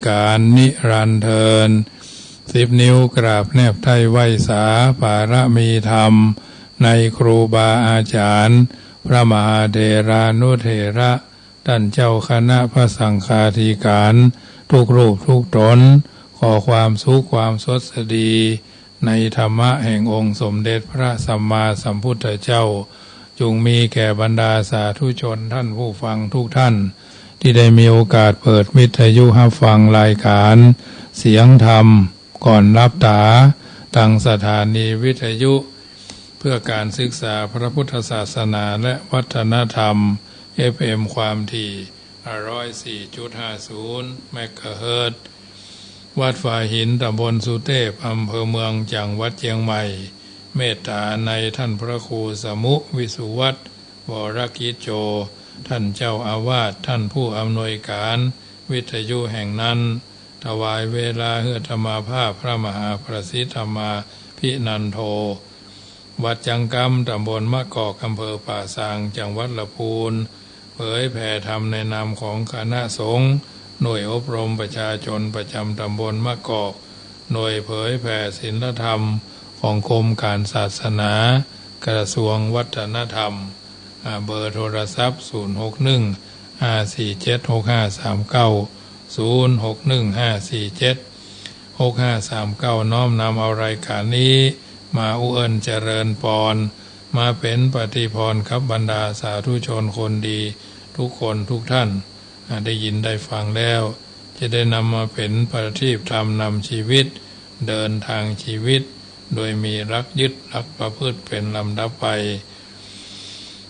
กาลนิรันดร์เทิน10 นิ้วกราบแนบไทยไหวสาปารมีธรรมในครูบาอาจารย์พระมหาเถรานุเถระท่านเจ้าคณะพระสังฆาธิการทุกรูปทุกตนขอความสุขความสดสดีในธรรมะแห่งองค์สมเด็จพระสัมมาสัมพุทธเจ้าจงมีแก่บรรดาสาธุชนท่านผู้ฟังทุกท่านที่ได้มีโอกาสเปิดวิทยุรับฟังรายการเสียงธรรมก่อนรับตาทางสถานีวิทยุเพื่อการศึกษาพระพุทธศาสนาและวัฒนธรรม FM ความถี่ 104.50 เมกะเฮิรตซ์วัดฝ่ายหินตำบลสุเทพอำเภอเมืองจังหวัดเชียงใหม่เมตตาในท่านพระครูสมุวิสุวัตรวรกิจโจท่านเจ้าอาวาสท่านผู้อำนวยการวิทยุแห่งนั้นถวายเวลาเฮือธรรมาภาพพระมหาประสิทธรรมาภินันโทวัดจังกำตำบลมะกอกอำเภอป่าซางจังหวัดลำพูนเผยแผ่ธรรมในนามของคณะสงฆ์หน่วยอบรมประชาชนประจำตำบลมะกอกหน่วยเผยแผ่ศีลธรรมของกรมการศาสนากระทรวงวัฒนธรรมเบอร์โทรศัพท์061-547-6539 061-547-6539น้อมนำเอารายการนี้มาอุเอิญเจริญปอนมาเป็นปฏิพรครับบรรดาสาธุชนคนดีทุกคนทุกท่านได้ยินได้ฟังแล้วจะได้นำมาเป็นประทีปธรรมนำชีวิตเดินทางชีวิตโดยมีรักยึดรักประพฤติเป็นลำดับไป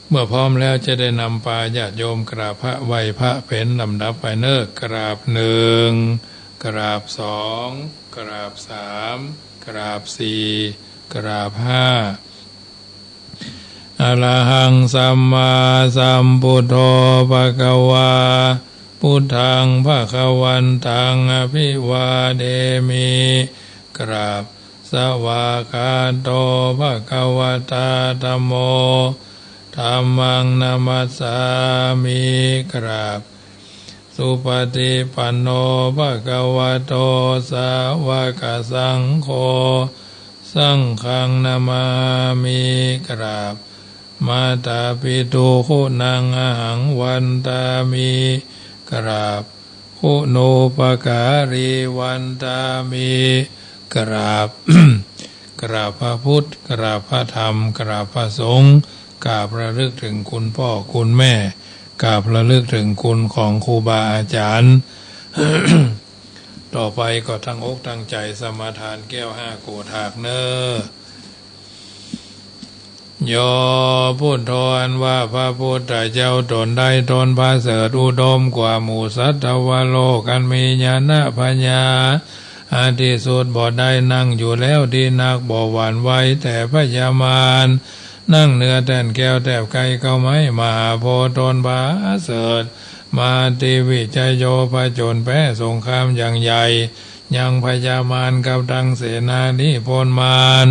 เมื่อพร้อมแล้วจะได้นำปาญาติโยมกราบพระไหว้พระเป็นลำดับไปเนิกกราบ1กราบ2กราบ3กราบ4กราบ5อะระหังสัมมาสัมพุทโธภะคะวาพุทธังภะคะวันตังอภิวาเทมิกราบสวากขาโตภะคะวะตาธัมโมธัมมังนามัสสามิกราบสุปฏิปันโนภะคะวะโตสาวกสังโฆสังฆังนามามิกราบมาตาปิตุคุณังอหังวันตามิกราบคุณูปการีวันตามิกราบ กราบพระพุทธกราบพระธรรมกราบพระสงฆ์กราบระลึกถึงคุณพ่อคุณแม่กราบระลึกถึงคุณของครูบาอาจารย์ ต่อไปก็ทั้งอกทั้งใจสมาทานแก้ว5โกฏากเนอยอพุทโธอันว่าพระพุทธเจ้าตนได้ตนพระเสริฐอุดมกว่าหมู่สัตวโลกอันมีญาณปัญญาอาทิสุดบ่ได้นั่งอยู่แล้วดีนักบ่หวั่นไหวแต่พยามารนั่งเนื้อแท่นแก้วแทบไกลเข้าไม้มหาโพธิ์ตนพระเสริฐมาติวิจโยผจญแพ้สงครามอย่างใหญ่ยังพยามารกับดังเสนานิพนธ์มาร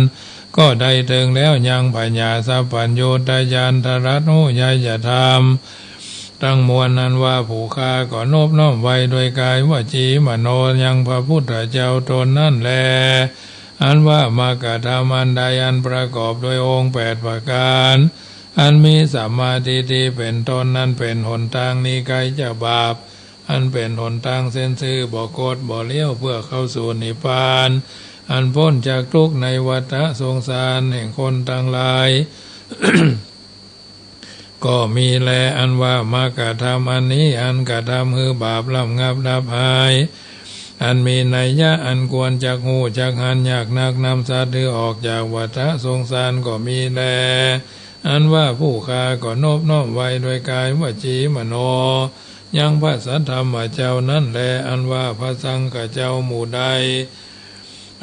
ก็ได้ถึงแล้วยังพญาสัพพัญโยตยานทรัตนุยายธรรมตั้งมวลนั้นว่าผู้ฆ่าก็นบน้อมไว้โดยกายวจีมโนยังพระพุทธเจ้าตนนั่นแลอันว่ามากธรรมอันใดอันประกอบโดยองค์8ประการอันมีสัมมาทิฏฐิเป็นต้นนั้นเป็นหนทางนิไกลจากบาปอันเป็นหนทางเส้นซื่อบ่โกฏบ่เลี้ยวเพื่อเข้าสู่นิพพานอันพ้นจากทุกข์ในวัฏสงสารแห่งคนทั้งหลาย ก็มีแลอันว่ามากธรรมอันนี้อันกระทำคือบาปลำงับดับหายอันมีนัยยะอันควรจักหูจักหันอยากนักนำสัตว์ออกจากวัฏสงสารก็มีแลอันว่าผู้ฆ่าก็นบน้อมไว้โดยกายวจีมโนยังพระสัทธรรมเจ้านั่นแลอันว่าพระสังฆเจ้าหมู่ใด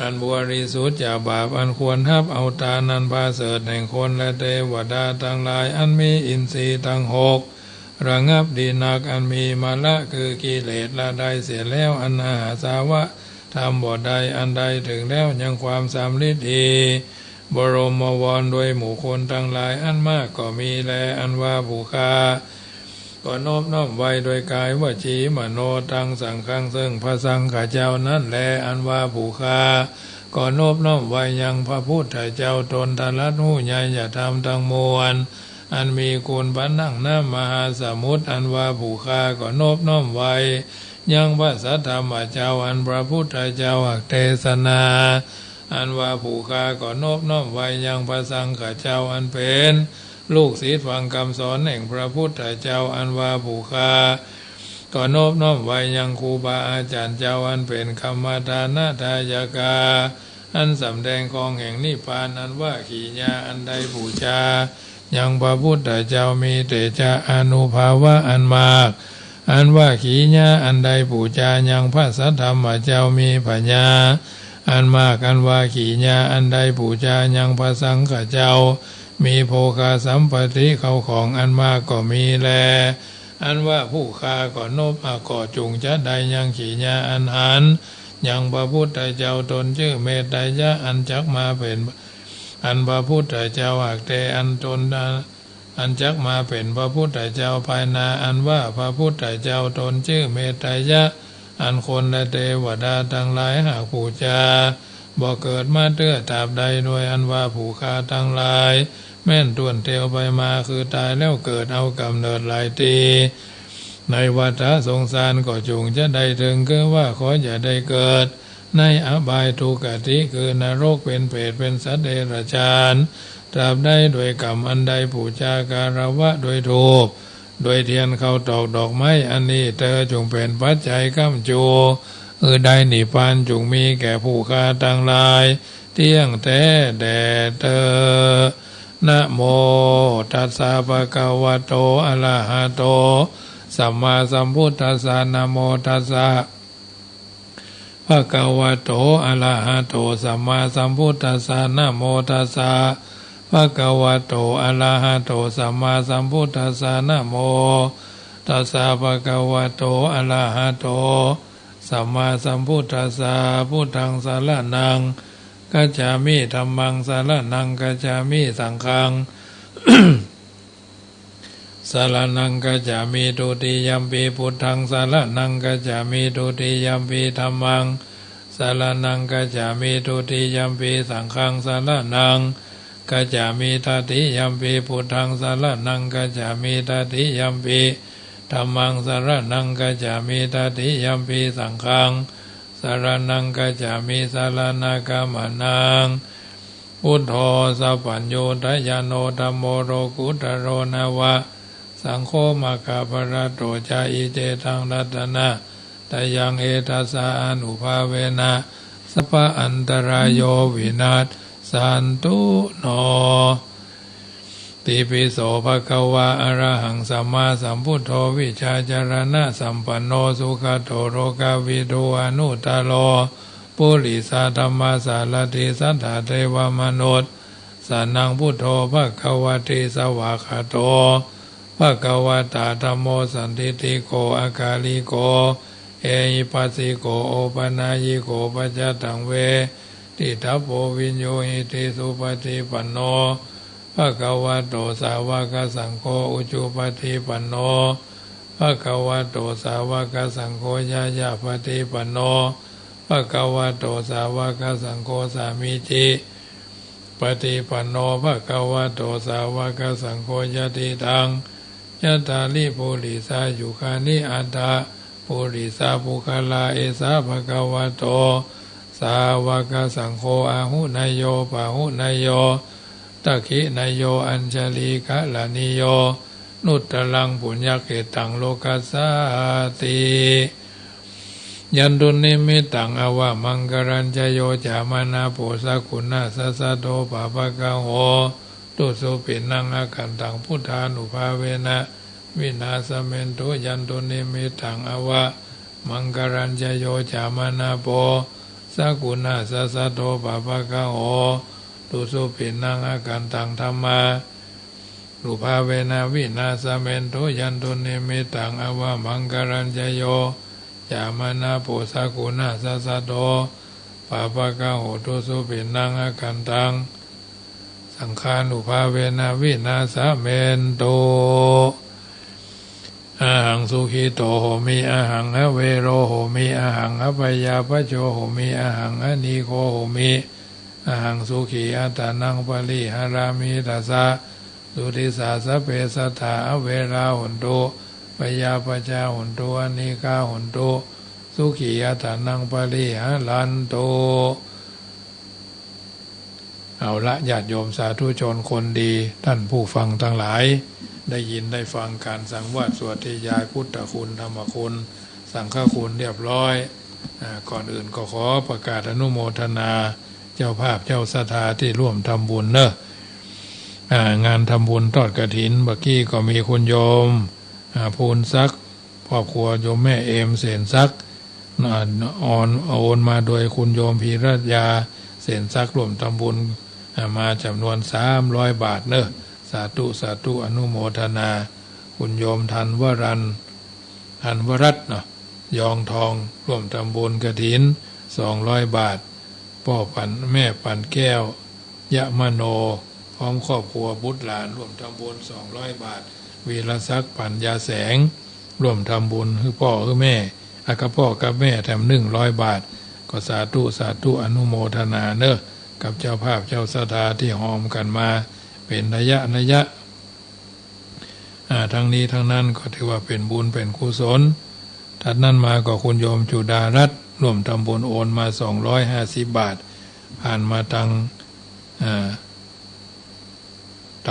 อันบริสุทธิ์จากบาปอันควรทับเอาตานันพาเสดแห่งคนและเทวดาทั้งหลายอันมีอินทรีย์ทั้ง6ระงับดีนักอันมีมาละคือกิเลสละได้เสียแล้วอันอาสาวะทำบ่ใดอันใดถึงแล้วยังความสำลิดบรมวรโดยหมู่คนทั้งหลายอันมากก็มีแลอันว่าผู้ฆ่า ก็นอบน้อมไว้โดยกายวจีมโนตังสังฆังซึ่งพระสังฆเจ้านั้นแลอันว่าผู้ฆ่าก็นอบน้อมไว้ยังพระพุทธเจ้าตนทลัดหูใหญ่อย่าทำทั้งมวลอันมีคุณพระนั่งน้ำมหาสมุทรอันว่าผู้ฆ่าก็นอบน้อมไว้ยังพระสัทธรรมเจ้าอันพระพุทธเจ้าอักเทศนาอันว่าผู้ฆ่าก็นอบน้อมไว้ยังพระสังฆเจ้าอันเป็นลูกศิษย์ฟังคำสอนแห่งพระพุทธเจ้าอันว่าผู้ฆ่าก็นอบน้อมไว้ยังครูบาอาจารย์เจ้าอันเป็นธรรมทานาทายกาอันสำแดงของแห่งนิพพานอันว่าขีญาอันใดบูชายังพระพุทธเจ้ามีเตชะอนุภาวะอันมากอันว่าขีญาอันใดบูชายังพระสัทธรรมเจ้ามีปัญญาอันมากอันว่าขีญาอันใดบูชายังพระสังฆเจ้ามีโภคาสัมปติเขาของอันมากก็มีแลอันว่าผู้ฆ่าก็นบก่อจุงจะได้ยังขีญาอันหันยังพระพุทธเจ้าตนชื่อเมตยะอันจักมาเป็นอันพระพุทธเจ้าอักเตอันตนอันจักมาเป็นพระพุทธเจ้าภายนาอันว่าพระพุทธเจ้าตนชื่อเมตยะอันคนและเทวดาทั้งหลายหากบูชาบ่เกิดมาเตื้อตราบใดโดยอันว่าผู้ฆ่าทั้งหลายแม่นต้วนเตียวไปมาคือตายแล้วเกิดเอากำเนิดหลายทีในวัฏสงสารก็จงจะได้ถึงคือว่าขออย่าได้เกิดในอบายทุกขติคือนรกเป็นเปรตเป็นสัตว์เดรัจฉานตราบใดโดยกรรมอันใดบูชาการวะโดยทูปโดยเทียนเขาตอกดอกไม้อันนี้เธอจงเป็นปัจจัยค้ำจูได้นิพพานจงมีแก่ผู้ฆ่าทั้งหลายเที่ยงแท้แด่เธอนะโมตัสสะภะคะวะโตอะระหะโตสัมมาสัมพุทธัสสะนะโมตัสสะภะคะวะโตอะระหะโตสัมมาสัมพุทธัสสะนะโมตัสสะภะคะวะโตอะระหะโตสัมมาสัมพุทธัสสะนะโมตัสสะภะคะวะโตอะระหะโตสัมมาสัมพุทธัสสะพุทธังสรณังกัจฉามิธัมมังสรณังกัจฉามิสังฆัง สรณังกัจฉามิทุติยัมปิพุทธังสรณังกัจฉามิทุติยัมปิธัมมังสรณังกัจฉามิทุติยัมปิสังฆังสรณังกัจฉามิตติยัมปิพุทธังสรณังกัจฉามิตติยัมปิธัมมังสรณังกัจฉามิตติยัมปิสังฆังสรณังกัจฉามิสรณะกัมมนังพุทโธสัพพัญโญทยานโนธัมโมโรกุตโรนาวะสังโฆมะคาภรโตจาอิเจตังรัตนะตยังเอตัสสะอนุภาเวนะสัพพะอันตรายโยวินาศสันตุโนติปิโสภะคะวะอะระหังสัมมาสัมพุทโธวิชาจารณะสัมปันโนสุขโตโรกาวิโดอนุตตโลปุริสาธรรมสารติสัทธาเทวมนุษย์สานังพุทโธภะคะวะติสวากขาโตภะคะวะตาธัมโมสันติติโกอากาลิโกเอหิปัสสิโกโอปนายิโกปัจจตังเวติทัพโพวิญโยหิติสุปฏิปันโนภะคะวะโตสาวกสังโฆอุจุปฏิปันโนภะคะวะโตสาวกสังโฆยายาปฏิปันโนภะคะวะโตสาวกสังโฆสามิจิปฏิปันโนภะคะวะโตสาวกสังโฆยติตังยะตาลิปุริสายุคานิอัตตาปุริสาปุคลาเอสาภะคะวะโตสาวกสังโฆอาหุนายโยปะหุนายโยตะขินายโยอัญชลีกะลานิโยนุตตลังปุญญเกตังโลกัสสาติยันตุนิมิตังอวะมังกรัญจโยจามานาโปสะกุณาสัสสะโตปะปะกะโหตุสุปินังอาคันตังพุทธานุภาเวนะวินาสเมนโตยันตุนิมิตังอวะมังกรัญจโยจามานาโปสะกุณาสัสสะโตปะปะกะโหตุสุปินังอาคันตังธัมมารูปาเวนะวินาสเมนโตยันตุนิมิตังอวะมังกรัญจโยจามานาโปสะกุณาสัสสะโตปะปะกะโหตุสุปินังอาคันตังสังฆานุภาเวนะวินาสเมนโต อาหังสุขีโตโหมิอาหังอเวโรโหมิอาหังอปยาปโชโหมิอาหังอนีโคโหมิอาหังสุขีอัตตานังปริหารามิตัสสะสุติสาสะเปสัทธาอเวราหุนโตปยาปจาหุนโตอนีกาหุนโตสุขีอัตตานังปริหารันโตเอาละญาติโยมสาธุชนคนดีท่านผู้ฟังทั้งหลายได้ยินได้ฟังการสังวาสสวดเทยายพุทธคุณธรรมคุณสังฆคุณเรียบร้อยก่อนอื่นก็ขอประกาศอนุโมทนาเจ้าภาพเจ้าศรัทธาที่ร่วมทำบุญเนอะงานทำบุญทอดกฐินเมื่อกี้ก็มีคุณโยมภูลซักครอบครัวโยมแม่เอมเสนซักโอนมาโดยคุณโยมพีรัตยาเสนซักร่วมทำบุญมาจำนวน300 บาทเนอะสาธุสาธุอนุโมทนาคุณโยมทันวรัตน์เนาะยองทองร่วมทำบุญกฐิน200 บาทพ่อปันแม่ปันแก้วยะมโนพร้อมครอบครัวบุตรหลานร่วมทำบุญ200 บาทวีรศักดิ์ปัญญาแสงร่วมทำบุญคือพ่อคือแม่กับพ่อกับแม่แถม100 บาทก็สาธุสาธุอนุโมทนาเนอะกับเจ้าภาพเจ้าศรัทธาที่หอมกันมาเป็นระยะทั้งนี้ทั้งนั้นก็ถือว่าเป็นบุญเป็นกุศลถัดนั้นมาก็คุณโยมจุดารัตน์ร่วมทำบุญโอนมา250 บาทผ่านมาท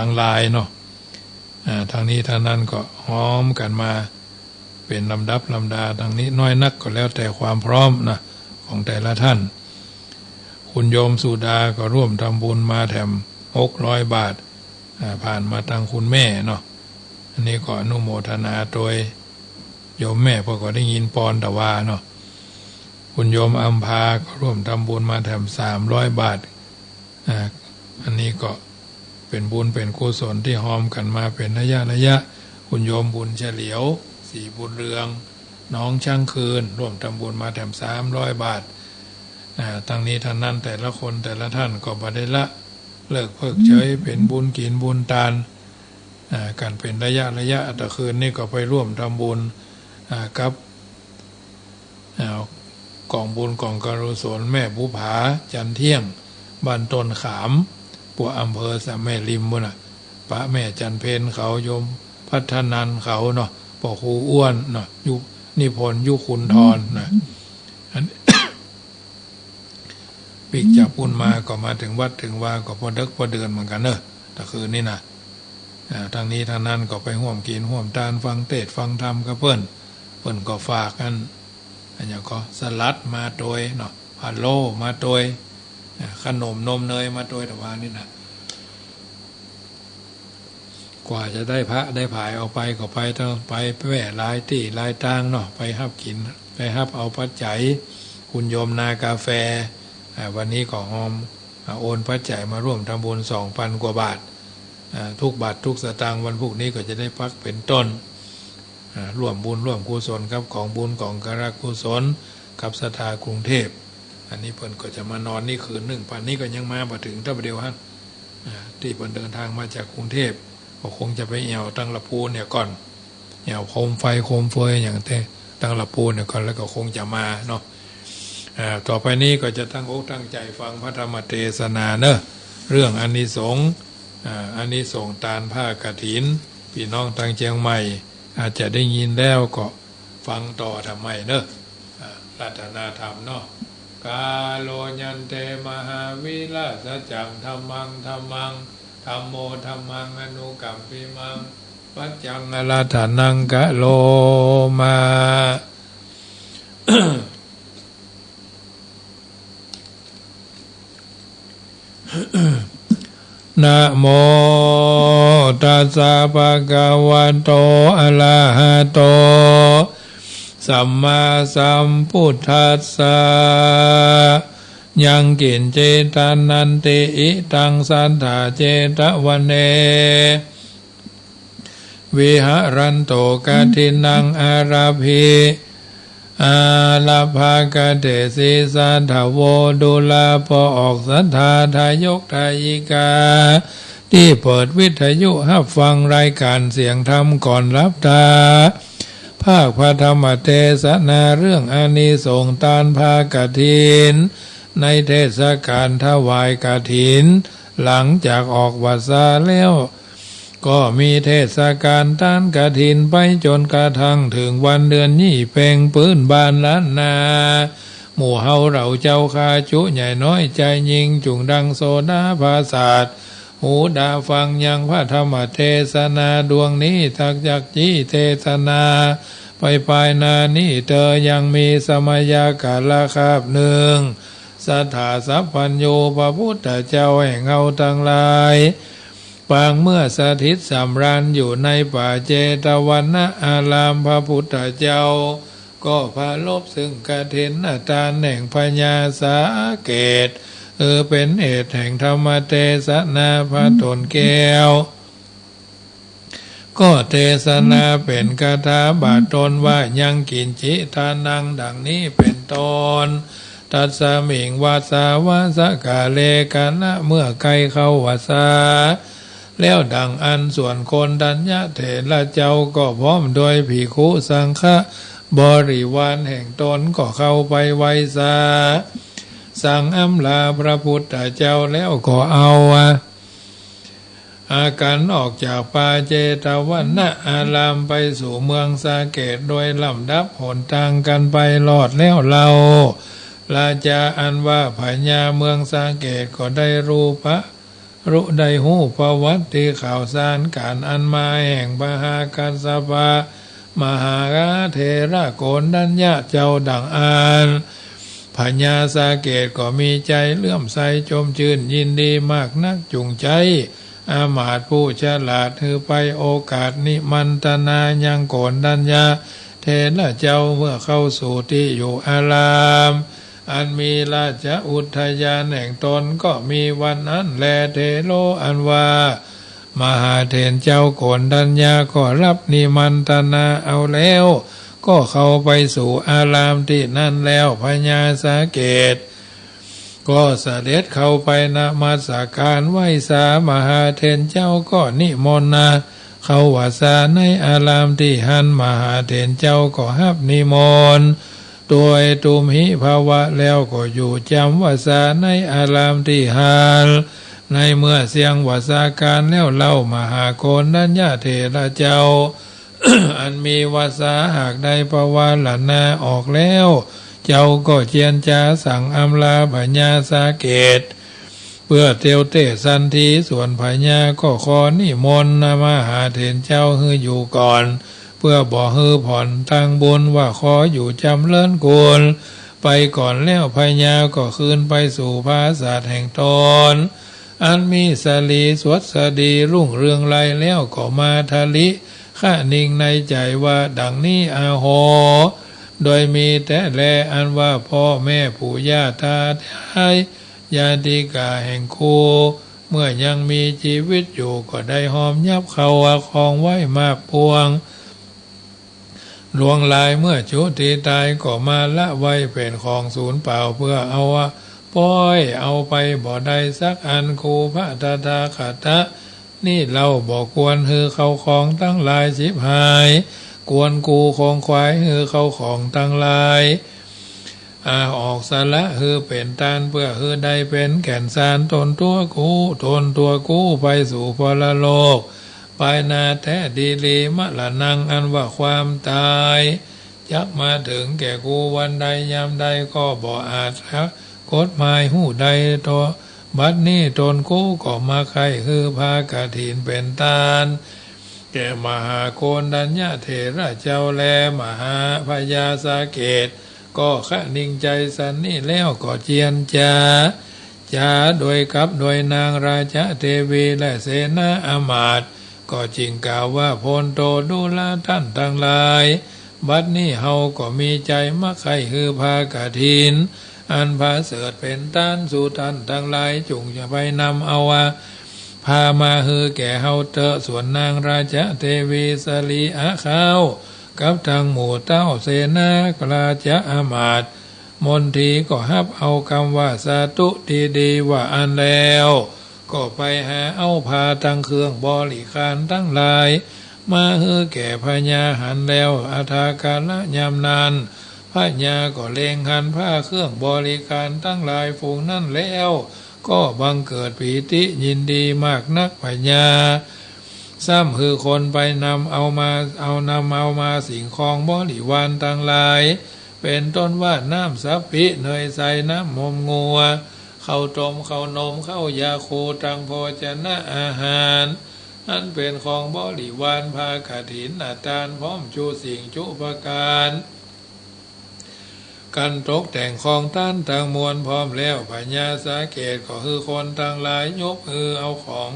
างไลน์เนาะทางนี้ทางนั้นก็หอมกันมาเป็นลำดับลำดาทางนี้น้อยนักก็แล้วแต่ความพร้อมนะของแต่ละท่านคุณโยมสุดาก็ร่วมทำบุญมาแถม600 บาทผ่านมาทางคุณแม่เนาะอันนี้ก็อนุโมทนาโดยโยมแม่พอก็ได้ยินปอนตะวาเนาะคุณโยมอัมพาก็ร่วมทำบุญมาแถม300 บาทอันนี้ก็เป็นบุญเป็นกุศลที่หอมกันมาเป็นระยะคุณโยมบุญเฉลียวสีบุญเรืองน้องช่างคืนร่วมทำบุญมาแถม300 บาททั้งนี้ทั้งนั้นแต่ละคนแต่ละท่านก็บ่ได้ละเลิกเพิกเฉยเป็นบุญกินบุญทานกันเป็นระยะแต่คืนนี่ก็ไปร่วมทำบุญกับกองบุญกองกุศลแม่บุภาจันเที่ยงบ้านต้นขามปัวอำเภอสะแม่ริมบุญพระแม่จันเพนเขาโยมพัฒนันเขาเนาะพ่อครูอ้วนเนาะยุนิพนธ์ยุคุณทรนะปีกจากปุ่นมาก็มาถึงวัดถึงว่าก็พอดึกพอเดือนเหมือนกันเนอะแต่คืนนี้นะทางนี้ทางนั้นก็ไปห่วมกินห่วมทานฟังเทศฟังธรรมกับเพิ่นก็ฝากกันอันนี้ก็สลัดมาโดยเนาะพาโลมาโดยขนมนมเนยมาโดยแต่ว่านี่นะกว่าจะได้พระได้ผายเอาไปก็ไปต้องไปแว่ลายที่ลายตางเนาะไปฮับกินไปฮับเอาปัจจัยคุณโยมนากาแฟวันนี้ก็หอมโอนปัจจัยมาร่วมทำบุญ 2,000 กว่าบาททุกบาททุกสตางค์วันพวกนี้ก็จะได้พักเป็นต้นร่วมบุญร่วมกุศลครับของบุญของกระกุศลกับศรัทธากรุงเทพอันนี้เพิ่นก็จะมานอนนี่คืนหนึ่งป่านนี้ก็ยังมาถึงถ้าเดียวฮะที่เพิ่นเดินทางมาจากกรุงเทพก็คงจะไปแอวตั้งละพูเนี่ยก่อนแอวโคมไฟโคมเฟยอย่างแต่ตั้งละพูเนี่ยก่อนแล้วก็คงจะมาเนาะต่อไปนี้ก็จะตั้งอกตั้งใจฟังพระธรรมเทศนาเนอะเรื่องอานิสงส์อานิสงส์ทานผ้ากฐินพี่น้องทางเชียงใหม่อาจจะได้ยินแล้วก็ฟังต่อทำไมเนอะรัตนาธรรมเนาะกาโลยันเตมหาวิลาสจังธัมมังธัมโมธัมมังอนุกัมปิมังปัจจังอรัตนังกะโลมานะโมตัสสะภะคะวะโตอะระหะโตสัมมาสัมพุทธัสสะยังกินเจตานันติอิตังสัทธาเจตวันเนวิหารันโตกฐินังอาราภิอาลาภากเตสิสัทธโวดุลาปออกสัทธาทายกทายิกาที่เปิดวิทยุรับฟังรายการเสียงธรรมก่อนรับตา ภาคพระธรรมเทศนาเรื่องอานิสงส์ทานผ้ากฐินในเทศกาลถวายกฐินหลังจากออกพรรษาแล้วก็มีเทศกาลทานกฐินไปจนกระทั่งถึงวันเดือนยี่เพ็งปื้นบานล้านนาหมู่เฮาเราเจ้าคาจุใหญ่น้อยใจยิงจุงดังโซดาภาษาดหูดาฟังยังพระธรรมเทศนาดวงนี้ทักจักจี้เทศนาไปภายนานี้เธอยังมีสมัยกาลคาบหนึ่งสถาสัพพัญโยพระพุทธเจ้าแห่งเฮาทั้งหลายปางเมื่อสถิตสำราญอยู่ในป่าเจตวันนะอารามพระพุทธเจ้าก็พาลบซึ่งกฐินอาจารย์แห่งพญาสาเกตเป็นเหตุแห่งธรรมเทศนาพระตนแก้วก็เทศนาเป็นคาถาบาทตนว่ายังกินจิทานังดังนี้เป็นต้นตัสมิงวาสาวาสกาเลกานะเมื่อไกลเข้าวาสาแล้วดังอันส่วนคนดัญญะเถระเจ้าก็พร้อมโดยภิกขุสังฆะบริวารแห่งตนก็เข้าไปไว้สาสั่งอำลาพระพุทธเจ้าแล้วก็เอาอาการออกจากป่าเจตวันนะอารามไปสู่เมืองสาเกตโดยลำดับหนทางกันไปรอดแล้วเราราชาอันว่าพญาเมืองสาเกตก็ได้รู้ได้หูประวัติข่าวสารการอันมาแห่งมหากัสสปะมหาเทระโกณฑัญญะเจ้าดังอ่านพญาสาเกตก็มีใจเลื่อมใสชมชื่นยินดีมากนักจุงใจอามาตย์ผู้ฉลาดถือไปโอกาสนิมันตนายังโกณฑัญญะเทระเจ้าเมื่อเข้าสู่ที่อยู่อารามอันมีราชอุทยานแห่งตนก็มีวันนั้นแลเทโลอันว่ามหาเถรเจ้าโกณฑัญญาก็รับนิมันตนาเอาแล้วก็เข้าไปสู่อารามที่นั่นแล้วพญาสาเกตก็เสด็จเข้าไปนมัสการไหว้สามหาเถรเจ้าก็นิมนต์เข้าวาสาในอารามที่หันมหาเถรเจ้าก็ฮับนิมนต์โดยตุมหิภาวะแล้วก็อยู่จำวาสาในอารามที่หันในเมื่อเสียงวาสาการแล้วเล่ามหาโกณฑัญญะเถระเจ้า อันมีวาสาหากได้ภาวะหลานาออกแล้วเจ้าก็เจียนจาสั่งอำลาพญาสาเกตเพื่อเตียวเตสันทีส่วนพญาก็ขอนิมนต์มหาเถรเจ้าให้อยู่ก่อนเพื่อบอกให้ผ่อนทางบุญว่าขออยู่จำเลินกุลไปก่อนแล้วพญาก็คืนไปสู่ภาษาแห่งตนอันมีสลีสวดสดีรุ่งเรืองไรแล้วก็มาทะลิข้านิ่งในใจว่าดังนี้อาโหโดยมีแต่แลอันว่าพ่อแม่ปู่ย่าตายายญาติกาแห่งคูเมื่อยังมีชีวิตอยู่ก็ได้หอมยับเขาคองไว้มากพวงลวงลายเมื่อชุติตายก็มาละไว้เป็นของศูนย์เปล่าเพื่อเอาป้อยเอาไปบ่ได้สักอันคูพระตถาคตนี่เราบอกควรฮือเขาของตั้งหลายชิบหายกวนกูคงควายฮือเขาของตั้งหลายออกสละฮือเป็นตานเพื่อฮือได้เป็นแก่นสารตนตัวกูไปสู่พรโลกไปนาแท้ดีลีมะละนังอันว่าความตายยักมาถึงแก่กูวันใดยามใดก็บ่อาจกฎหมายหูใดตัวบัดนี้ตนกูก็มาใครคือพากฐินเป็นตานแก่มหาโกณฑัญญะเถระเจ้าแลมหาพญาสาเกตก็ขะนิ่งใจสันนี่แล้วก็เจียนจาโดยกับโดยนางราชเทวีและเสนาอามาตย์ก็จริงกล่าวว่าพลโตดูแลท่านทั้งหลายบัดนี้เฮาก็มีใจมักใครคือพากฐินอันพาเสด็จเป็นต้านสู่ท่านทั้งหลายจุงจะไปนำเอาพามาฮือแก่เฮาเตอส่วนนางราชเทวีสลีอาเขากับทางหมู่เต้าเสนากราชอามาตย์มนทีก็ฮับเอาคำว่าสาธุดีๆว่าอันแล้วก็ไปหาเอาพาทั้งเครื่องบริการทั้งหลาย มาเฮือแก่พญาหันแล้วอาทากาละยามนานพญาก็เลงหันผ้าเครื่องบริการตั้งหลายฝูงนั่นแล้วก็บังเกิดปีติยินดีมากนักพญาซ้ำคือคนไปนำเอามาสิ่งของบริวารต่างหลายเป็นต้นว่าน้ำสัพพิเนยใสน้ำมมงัวข้าวต้มข้าวนมข้าวยาคูตังโภชนะอาหารอันเป็นของบริวารภากฐินอาตานพร้อมจูสิ่งจุประการกันตกแต่งของท่านต่างมวลพร้อมแล้วพญาสาเกตก็คือคนต่างหลายยกเอาของ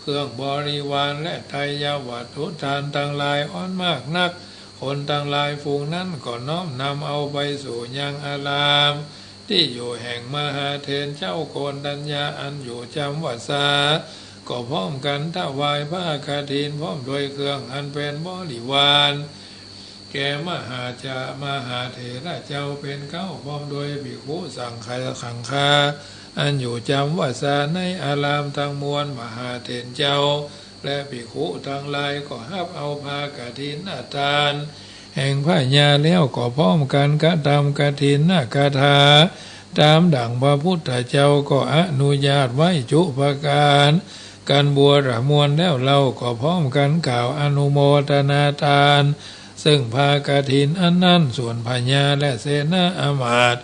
เครื่องบริวารและไตรยวัตถุทานต่างหลายอ้อนมากนักคนต่างหลายฝูงนั้นก็น้อมนำเอาไปสู่ยังอารามที่อยู่แห่งมหาเถรเจ้าโกนดัญญาอันอยู่จำวัดสาก็พร้อมกันถวายผ้ากฐินพร้อมโดยเครื่องอันเป็นบริวารแก่มหาเถระเจ้าเป็นเก้าพร้อมโดยภิกขุสังฆขังคาอันอยู่จำวัดสาในอารามทั้งมวลมหาเถรเจ้าและภิกขุทั้งหลายก็หับเอาผ้ากฐินอาทานแห่งพระญาแล้วก็พร้อมกันกระทำกฐินนาคาถาตามดังพระพุทธเจ้าก็อนุญาตไว้จุประการการบัวระมวลแล้วเราก็พร้อมกันกล่าวอนุโมทนาทานซึ่งภากฐินอันนั้นส่วนพญาและเสนาอามาตย์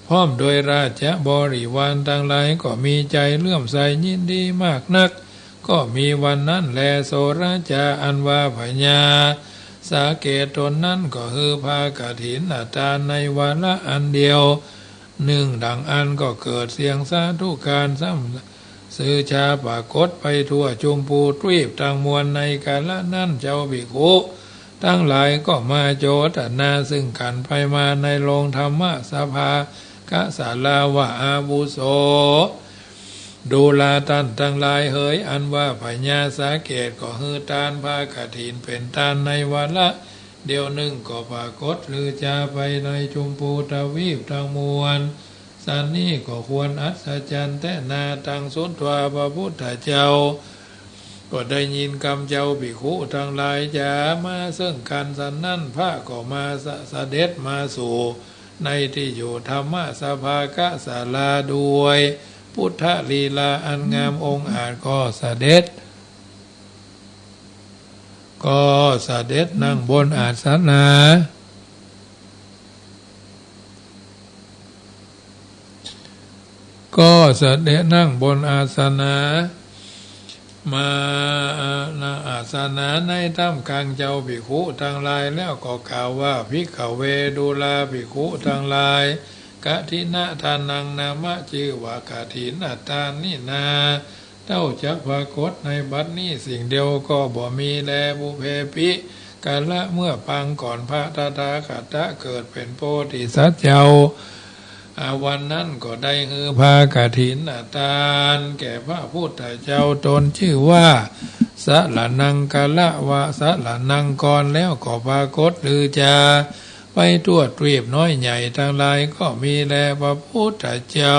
พร้อมโดยราชบริวารทั้งหลายก็มีใจเลื่อมใสยินดีมากนักก็มีวันนั้นแลโสราชาอันว่าพญาสาเกตตนนั้นก็คือภากฐินอาทานในวาระอันเดียวหนึ่งดังอันก็เกิดเสียงสาธุการซ้ำสื่อชาปรากฏไปทั่วจุมพูทวีปต่างมวลในกาลนั้นเจ้าภิกขุทั้งหลายก็มาโจทนาซึ่งกันไปมาในโรงธรรมสภากศาลาวะอาวุโสดูลาตันทั้งหลายเฮยอันว่าพญาสาเกตก็ฮือตานภากฐินเป็นตานในวาระเดียวหนึ่งก็ปรากฏลือจาไปในจุมพูทวีปทั้งมวลสันนี้ก็ควรอัศจรรย์แต่นาตังสุนทวาพระพุทธเจ้าก็ได้ยินคำเจ้าภิกขุทั้งหลายจะมาซึ่งกันสันนั้นพระก็มาเสด็จมาสู่ในที่อยู่ธรรมสภากศาลาด้วยพุทธลีลาอันงามองค์อาจก็เสด็จนั่งบนอาสนะก็เสด็จนั่งบนอาสนะมาอาสนะในถ้ำกลางเจ้าภิกขุทั้งหลายแล้วก็กล่าวว่าภิกขเวดูลาภิกขุทั้งหลายกฐินะทานังนามะชื่อว่ากฐินอาทานนี่นาเต้าจักปรากฏในบัดนี้สิ่งเดียวก็บ่มีแลบุเพปิกาละเมื่อปังก่อนพระตถาคตเกิดเป็นโพธิสัตว์เจ้าวันนั้นก็ได้คือภากฐินอาทานแก่พระพุทธเจ้าตนชื่อว่าสะละนังกาละวะสะละนังกรแล้วก็ปรากฏลือจาไปทั่วทวีปน้อยใหญ่ทั้งหลายก็มีแลพระพุทธเจ้า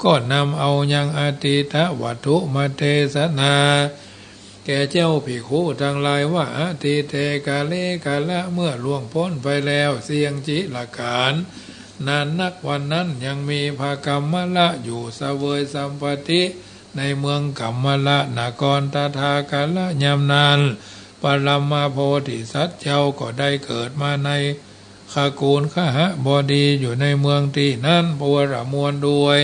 ก็นำเอายังอติทวัตถุมาเทศนาแก่เจ้าภิกขุทั้งหลายว่าอติเทกาเลกาละเมื่อล่วงพ้นไปแล้วเสียงจิลการนานนักวันนั้นยังมีภากรรมละอยู่เสวยสัมปติในเมืองกัมมละนครตถากาละยามนานปรมาโพธิสัตว์เจ้าก็ได้เกิดมาในขกูลขหบดีอยู่ในเมืองที่นั้นปวรมวลด้วย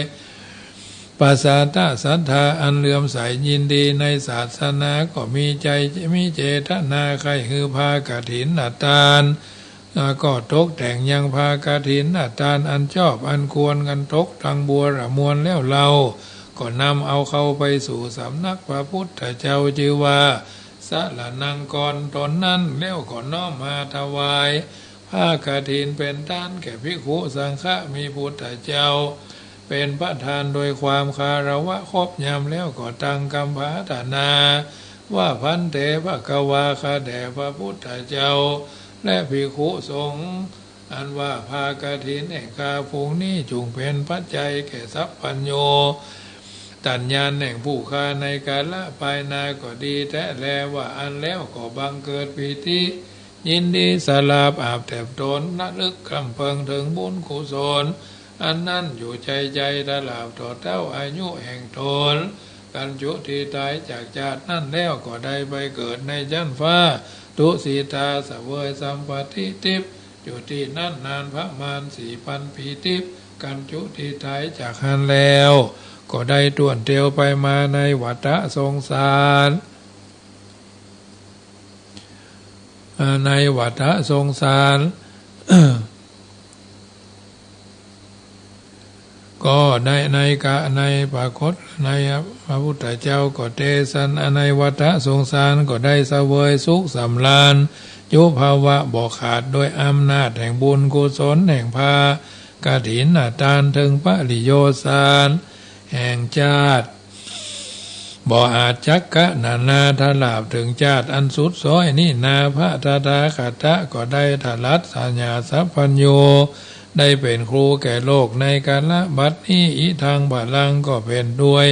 ปัสสาตศรัทธาอันเลื่อมใสยินดีในศาสนาก็มีใจมีเจตนาใครคือภากฐินอาทานก็ตกแต่งยังภากฐินอาทานอันชอบอันควรกันตกทางบัวระมวลแล้วเราก็นำเอาเข้าไปสู่สำนักพระพุทธเจ้าชื่อว่าสะละนังกรตนนั้นแล้วก็น้อมมาถวายผ้ากฐินเป็นทานแก่ภิกขุสังฆะมีพุทธเจ้าเป็นประธานโดยความคารวะครบยามแล้วก็ตั้งคำพาธนาว่าพันเตภควาคาแด่พระพุทธเจ้าและภิกขุสงฆ์อันว่าภากฐินแห่งกาภูงนี้จุงเป็นปัจจัยแก่ทรัพย์ปัญโย ตัญญาแห่งผู้ค้าในกาละภายนาก็ดีแท้แลว่าอันแล้วก็บังเกิดปีติยินดีสลาบอาบแทบตนระลึกคำเพิงถึงบุญกุศลอันนั้นอยู่ใจตลาบต่อเต้าอายุแห่งตนกันจุติตายจากชาตินั่นแล้วก็ได้ไปเกิดในชั้นฟ้าตุสีตาเสวยสัมปติทิพย์อยู่ที่นั่นนานพระมาร4,000 ปีทิพย์กันจุติตายจากหันแล้วก็ได้ต่วนเตียวไปมาในวัฏสงสารในวัฏสงสาร ก็ได้ในปรากฏในพระพุทธเจ้าก็เทศนาในวัฏสงสารก็ได้เสวยสุขสำราญยุภาวะบ่ขาดโดยอำนาจแห่งบุญกุศลแห่งภากฐินทานถึงปริโยสารแห่งชาติบ่อาจจักกะนาทลาบถึงชาติอันสุดซ้อยนี่นาพระตถาคตก็ได้ทลัดสัญญาสัพพัญโยได้เป็นครูแก่โลกในกาลบัดนี้อีทางบาลังก็เป็นด้วย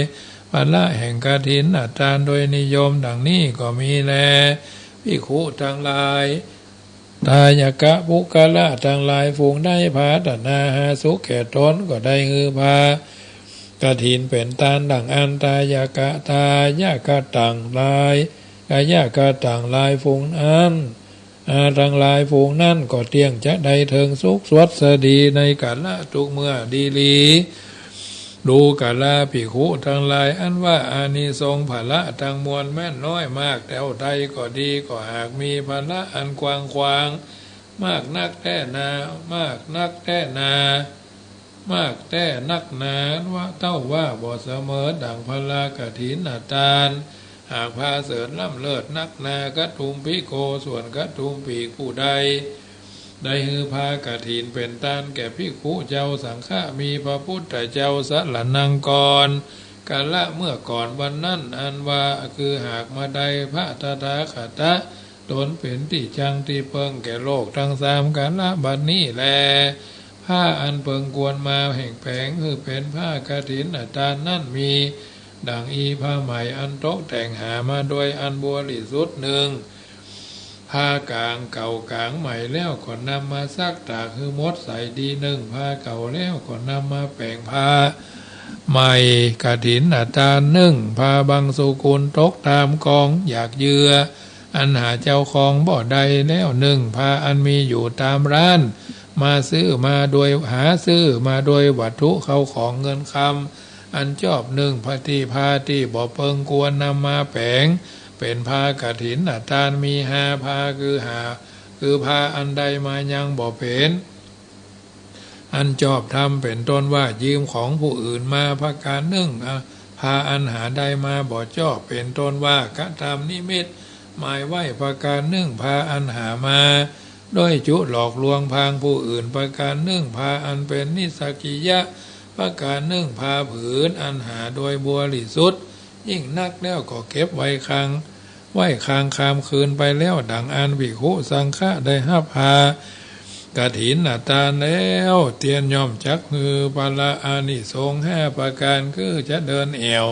ภาละแห่งกฐินทานโดยนิยมดังนี้ก็มีแลภิกขุทั้งหลายทายกะปุกละทั้งหลายฝูงได้พาตนาหาสุขแก่ตนก็ได้ฮือพากฐินเป็นตานดังอันตายกะทายกะต่างลายกายกะต่างลายฝูงนั้นทั้งหลายฝูงนั้นก็เตียงจะได้เถิงสุขสวัสดีในกาละทุกเมื่อดีลีดูกาลาภิกขุทั้งหลายอันว่าอานิสงส์ภละทางมวลแม่นน้อยมากแต่ใดก็ดีก็หากมีภละอันกว้างขวางมากนักแท้นามากนักแท้นามากแต่นักหนาว่าเต้าว่าบ่เสมอดังพลากฐินทานหากพาเสริญล่ำเลิศนักนากทุมพิโกส่วนกทุมปีกผู้ใดได้ฮือพากฐินเป็นตานแก่ภิกขุเจ้าสังฆะมีพระพุทธเจ้าสละนังกรกาละเมื่อก่อนวันนั้นอันว่าคือหากมาได้พระตถาคตตนเป็นที่จังที่เพิงแก่โลกทั้ง3กาละบัดนี้แลผ้าอันเพิงกวนมาแห่งแผงคือเป็นผ้ากฐินทานนั่นมีดังอีผ้าใหม่อันโต๊ะแต่งหามาโดยอันบริสุทธิ์หนึ่งผ้ากลางเก่ากลางใหม่แล้วก็นำมาซักตากคือมดใส่ดีหนึ่งผ้าเก่าแล้วก็นำมาแปลงผ้าใหม่กฐินทานหนึ่งผ้าบางสุกุลตกตามกองอยากเยืออันหาเจ้าของบ่ใดแล้วหนึ่งผ้าอันมีอยู่ตามร้านมาซื้อมาโดยหาซื้อมาโดยวัตถุเข้าของเงินคำอันชอบหนึ่งพาที่บ่เพิงกวนนำมาแปลงเป็นผ้ากฐินทานมี5ผ้าคือผ้าอันใดมายังบ่เป็นอันชอบทำเป็นต้นว่ายืมของผู้อื่นมาประการหนึ่งผ้าอันหาใดมาบ่ชอบเป็นต้นว่ากระทำนิมิตหมายไว้ประการหนึ่งผ้าอันหามาด้วยจุหลอกลวงพางผู้อื่นประการหนึ่งพาอันเป็นนิสกิยะประการหนึ่งพาผืนอันหาโดยบริสุทธิ์ยิ่งนักแล้วก็เก็บไว้ค้างคามคืนไปแล้วดังอันภิกขุสังฆะได้ห้าพากฐินทานแล้วเตียนย่อมจักมือปาละอานิสงส์5ประการคือจะเดินแอว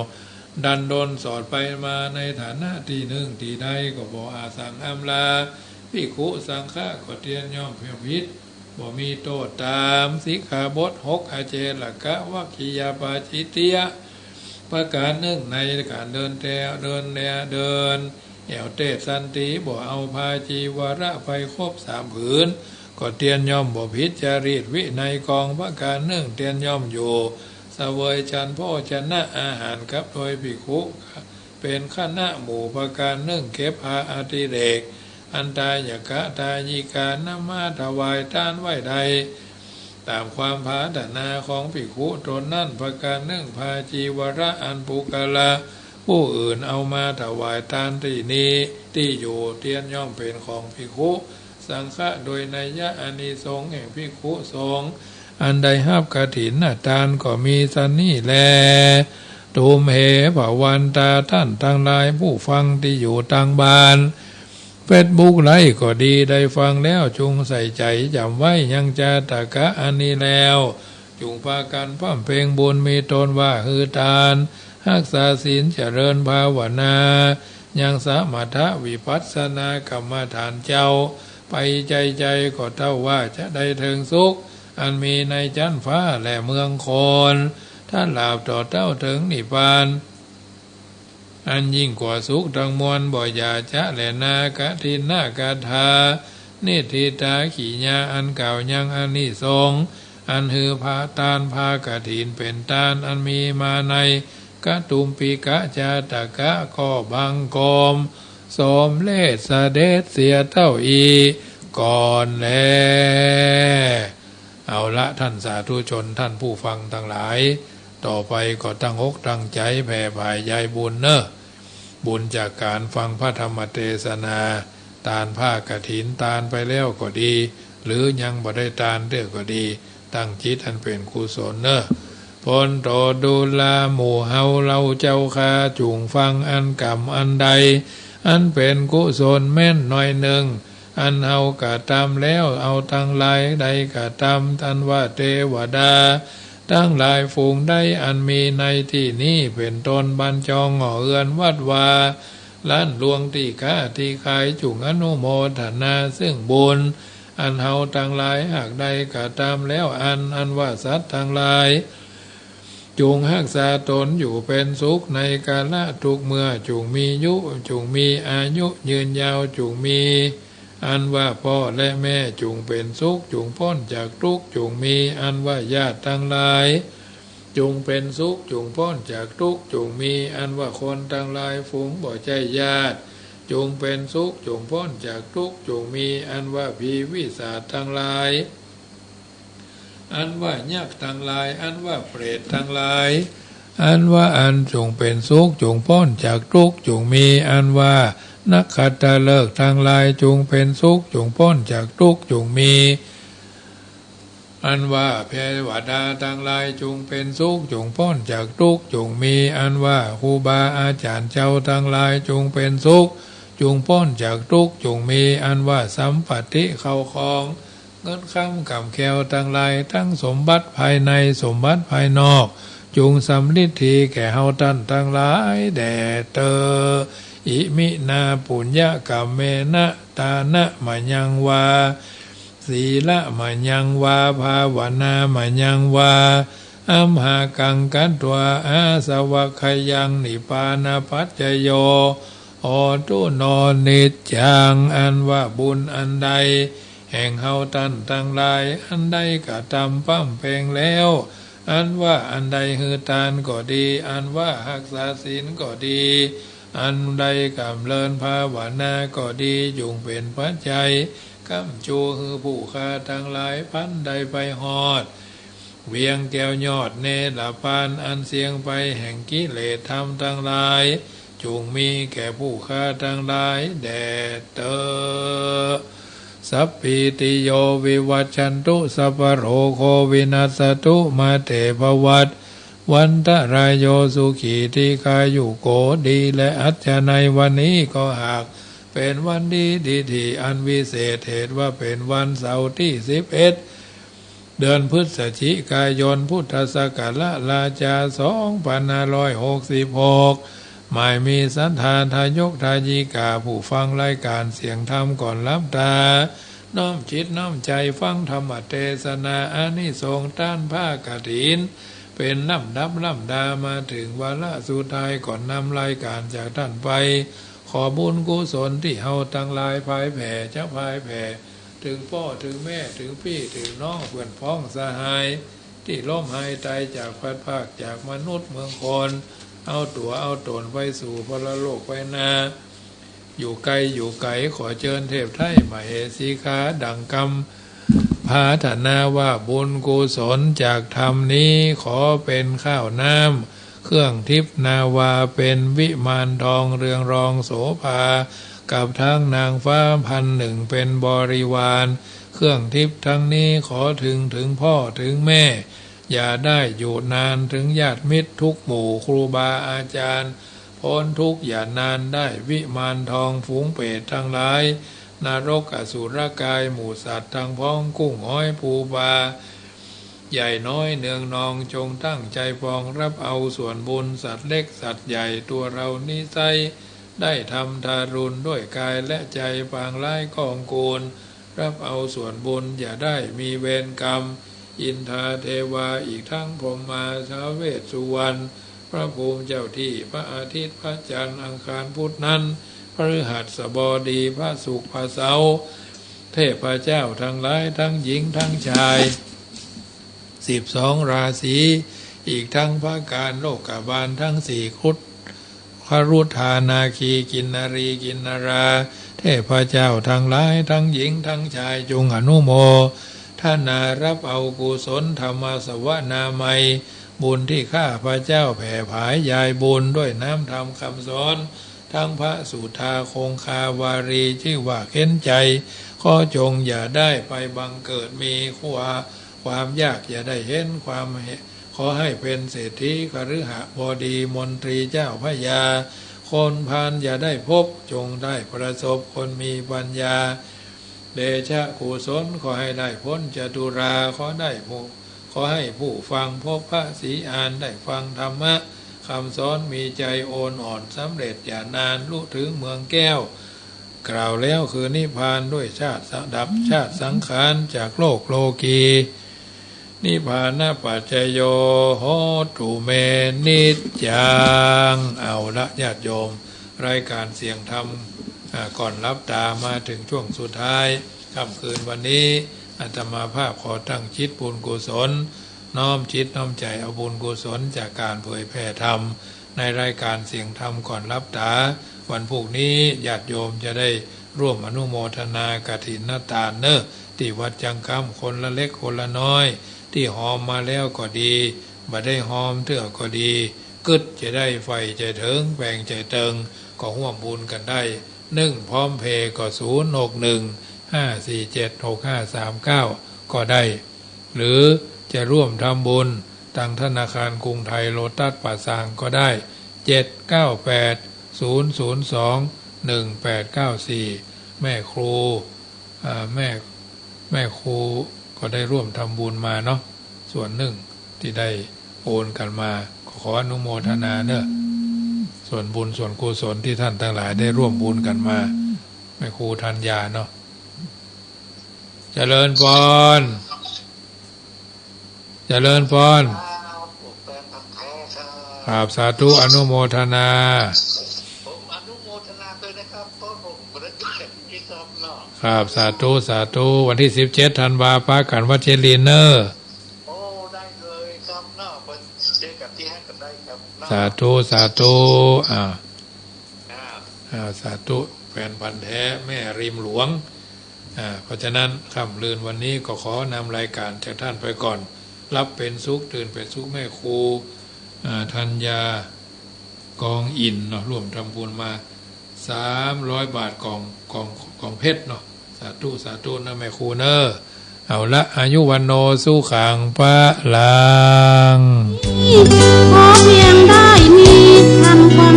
ดันโดนสอดไปมาในฐานะที่หนึ่งที่ใดก็บ่อาสังอำลาภิกขุสังฆะก็เตียนย่อมเพียงพิษบ่มีโทษตามสิกขาบท6อาเจลกะวัคคียาปาจิตติยะประการหนึ่งในการเดินแอวเตสันติบ่เอาพาจีวระไปครบ3ผืนก็เตียนย่อมบ่ผิดจารีตวินัยกองประการหนึ่งเตียนย่อมอยู่เสวยฉันพ่อชนะอาหารกับโดยภิกขุเป็นคณะหมู่ประการหนึ่งเก็บพาอาติเรกอันตายกะตายิกานำมาถวายทานไว้ใดตามความภาดนาของภิกขุตนนั่นประการหนึ่งพาจีวระอันปุกละผู้อื่นเอามาถวายทานที่นี้ที่อยู่เตียนย่อมเป็นของภิกขุสังฆะโดยนัยยะอานิสงส์แห่งภิกขุสงฆ์อันใดหับกฐินทานก็มีสันนี่แลตุมเหภวันตาท่านทั้งหลายผู้ฟังที่อยู่ต่างบ้านเฟซบุ๊กไลฟ์ก็ดีได้ฟังแล้วจงใส่ใจจำไว้ยังจาตะกะอันนี้แล้วจุงพากันพร่ำเพลงบุญมีตนว่าฮือทาน รักษาศีลเจริญภาวนายังสมถะวิปัสสนากรรมฐานเจ้าไปใจก็เท่าว่าจะได้ถึงสุขอันมีในจันฟ้าและเมืองโคนท่านลาบต่อเต้าถึงนิพพานอันยิ่งกว่าสุขทั้งมวลบ่อยาจะและนากะทินนากาธานิทิตาขีญาอันเก่ายังอันนิสงอันหือพาตานพากะถินเป็นตานอันมีมาในกะตุมปิกะจาตะกะก็บังกมสมเลศเสด็จเสียเต้าอีก่อนแลเอาละท่านสาธุชนท่านผู้ฟังทั้งหลายต่อไปก็ตั้งอกตั้งใจแผ่ภายใยบุญเนอะบุญจากการฟังพระธรรมเทศนาทานผ้ากฐินทานไปแล้วก็ดีหรือยังบ่ได้ทานเด้อก็ดีตั้งจิตอันเป็นกุศลเนอะพ้นโตดูลาหมู่เฮาเราเจ้าคาจุงฟังอันกรรมอันใดอันเป็นกุศลแม่นหน่อยหนึ่งอันเฮากะทำแล้วเอาทั้งหลายใดกะทำทันว่าเทวดาทั้งหลายฝูงได้อันมีในที่นี้เป็นตนบรรจองห่อเอือนวัดวาล้านหลวงที่ค้าที่ขายจุงอนุโมทนาซึ่งบุญอันเฮาทั้งหลายหากใดกะทำแล้วอันว่าสัตว์ทั้งหลายจุงรักษาตนอยู่เป็นสุขในกาลทุกเมื่อจุงมีอายุยืนยาวจุงมีอันว่าพ่อและแม่จุงเป็นสุขจุงพ้นจากทุกข์จุงมีอันว่าญาติทั้งหลายจุงเป็นสุขจุงพ้นจากทุกข์จุงมีอันว่าคนทั้งหลายฝูงบ่ใจญาติจุงเป็นสุขจุงพ้นจากทุกข์จุงมีอันว่าผีวิสาจทั้งหลายอันว่ายักษ์ทั้งหลายอันว่าเปรตทั้งหลายอันว่าอันจงเป็นสุขจงพ้นจากทุกข์จงมีอันว่านักขัตฤกษ์ทั้งหลายจงเป็นสุขจงพ้นจากทุกข์จงมีอันว่าเทวดาทั้งหลายจงเป็นสุขจงพ้นจากทุกข์จงมีอันว่าครูบาอาจารย์เจ้าทั้งหลายจงเป็นสุขจงพ้นจากทุกข์จงมีอันว่าสัมปติเข้าครองเงินคำกำแควทั้งหลายทั้งสมบัติภายในสมบัติภายนอกจงสำลิดทีแก่เฮาท่านทั้งหลายแด่เตออิมินาปุญญกรรมเมนะตานะมะยังวาศีละมะยังวาภาวนา มะยังวาอัมหากังกันตัวอาสวะขยังนิปานาปัจจโยโอตุโนนิจจังอันว่าบุญอันใดแห่งเฮาท่านทั้งหลายอันใดกะทำปั้มเพลงแล้วอันว่าอันใดฮือทานก็ดีอันว่ารักษาศีลก็ดีอันใดกำเริญภาวนาก็ดีจุงเป็นปัจจัยกำจูฮือผู้ค้าทั้งหลายพันใดไปฮอดเวียงแก้วยอดเนรปานอันเสียงไปแห่งกิเลสธรรมทั้งหลายจุงมีแก่ผู้ค้าทั้งหลายแด่เตอสัพพิติโยวิวัชชันตุสัพพโรโควินัสสตุมาเตภวัตวันตรายโยสุขีที่กายุโกดีและอัจฉในวันนี้ก็หากเป็นวันดีที่อันวิเศษเหตุว่าเป็นวันเสาร์ที่11เดือนพฤศจิกายนพุทธศักราช2566หมายมีศรัทธาทายกทายิกาผู้ฟังรายการเสียงธรรมก่อนรับตาน้อมจิตน้อมใจฟังธรรมเทศนาอานิสงส์ต้านผ้ากฐินเป็นลำดับลำดามาถึงวาระสุดท้ายก่อนนำรายการจากท่านไปขอบุญกุศลที่เฮาทั้งหลายพายแผ่จะพายแผ่ถึงพ่อถึงแม่ถึงพี่ถึงน้องเพื่อนพ้องสหายที่ล้มหายตายจากพัดภาคจากมนุษย์เมืองคนเอาตัวเอาตนไปสู่พระโลกไปนาอยู่ไกลขอเชิญเทพไทยมเหสีคาดังกรรมพาธนาว่าบุญกุศลจากธรรมนี้ขอเป็นข้าวน้ำเครื่องทิพนาวาเป็นวิมานทองเรืองรองโสภากับทั้งนางฟ้า1,000เป็นบริวารเครื่องทิพทั้งนี้ขอถึงพ่อถึงแม่อย่าได้อยู่นานถึงญาติมิตรทุกหมู่ครูบาอาจารย์พ้นทุกอย่านานได้วิมานทองฝูงเปรตทั้งหลายนรกอสุรกายหมู่สัตว์ทั้งพ้องกุ้งห้อยปูปลา ใหญ่น้อยเนืองนองจงตั้งใจปองรับเอาส่วนบุญสัตว์เล็กสัตว์ใหญ่ตัวเรานิสัยได้ทำทารุณด้วยกายและใจปางร้ายกองกูลรับเอาส่วนบุญอย่าได้มีเวรกรรมอินทาเทวาอีกทั้งพรหมาท้าวเวสสุวรรณพระภูมิเจ้าที่พระอาทิตย์พระจันทร์อังคารพุธนั้นพฤหัสบดีพระศุกร์พระเสาร์เทพเจ้าทั้งหลายทั้งหญิงทั้งชาย12 ราศีอีกทั้งพระการโลกบาลทั้ง4 ครุฑพรุธานาคีกินนารีกินนาราเทพเจ้าทั้งหลายทั้งหญิงทั้งชายจงอนุโมท่านารับเอากุศลธรรมสวนามัยบุญที่ข้าพระเจ้าแผ่ผายยายบุญด้วยน้ำธรรมคำสอนทั้งพระสุธาคงคาวารีชื่อว่าเข็นใจขอจงอย่าได้ไปบังเกิดมีความยากอย่าได้เห็นความขอให้เป็นเศรษฐีคฤหบดีมนตรีเจ้าพระยาคนพาลอย่าได้พบจงได้ประสบคนมีปัญญาเดชะกุศลขอให้ได้พ้นจตุราขอให้ผู้ฟังพบพระศรีอานได้ฟังธรรมะคำสอนมีใจโอนอ่อนสำเร็จอย่านานรู้ถึงเมืองแก้วกล่าวแล้วคือนิพพานด้วยชาติดับชาติสังขารจากโลกโลกีนิพพานะปัจจโยโหตุเมนิจจังเอาละญาติโยมรายการเสียงธรรมก่อนรับตามาถึงช่วงสุดท้ายค่ำคืนวันนี้อาตมาภาพขอตั้งจิตบุญกุศลน้อมจิตน้อมใจเอาบุญกุศลจากการเผยแผ่ธรรมในรายการเสียงธรรมก่อนรับตาวันพรุ่งนี้ญาติโยมจะได้ร่วมอนุโมทนากฐินนาตาลเนอะที่วัดจังคำคนละเล็กคนละน้อยที่หอมมาแล้วก็ดีบ่ได้หอมเถื่อก็ดีกึดจะได้ไฟใจถึงแบ่งใจเติงก็ร่วมบุญกันได้พร้อมเพย์ก็0615476539ก็ได้หรือจะร่วมทำบุญทางธนาคารกรุงไทยโลตัสป่าซางก็ได้798-002-1894แม่ครูแม่ครูก็ได้ร่วมทำบุญมาเนาะส่วนหนึ่งที่ได้โอนกันมาขออนุโมทนาเนอะส่วนบุญส่วนกุศลที่ท่านทั้งหลายได้ร่วมบุญกันมาแม่ครูธัญญาเนาะเจริญพรเจริญพรครับสาธุอนุโมทนาผมอนุโมทนาด้วยนะครับต้นผมบริจาคที่ชอบเนาะครับสาธุสาธุวันที่17 ธันวาคมพากันวัดเชลีเนอร์โอ้ได้เลยครับเนาะไปเจอกับที่ให้กันได้ครับสาธุสาธุสาธุแฟนพันธุ์แท้แม่ริมหลวงเพราะฉะนั้นค่ำลืนวันนี้ก็ขอนำรายการจากท่านไปก่อนรับเป็นสุขตื่นเป็นสุขแม่ครูธัญญากองอินเนาะร่วมทำบุญมา300 บาทกองเพชรเนาะสาธุสาธุนะแม่ครูเนอเอาละอายุวันโนสุขังพลังขอเพียงได้มีทำความ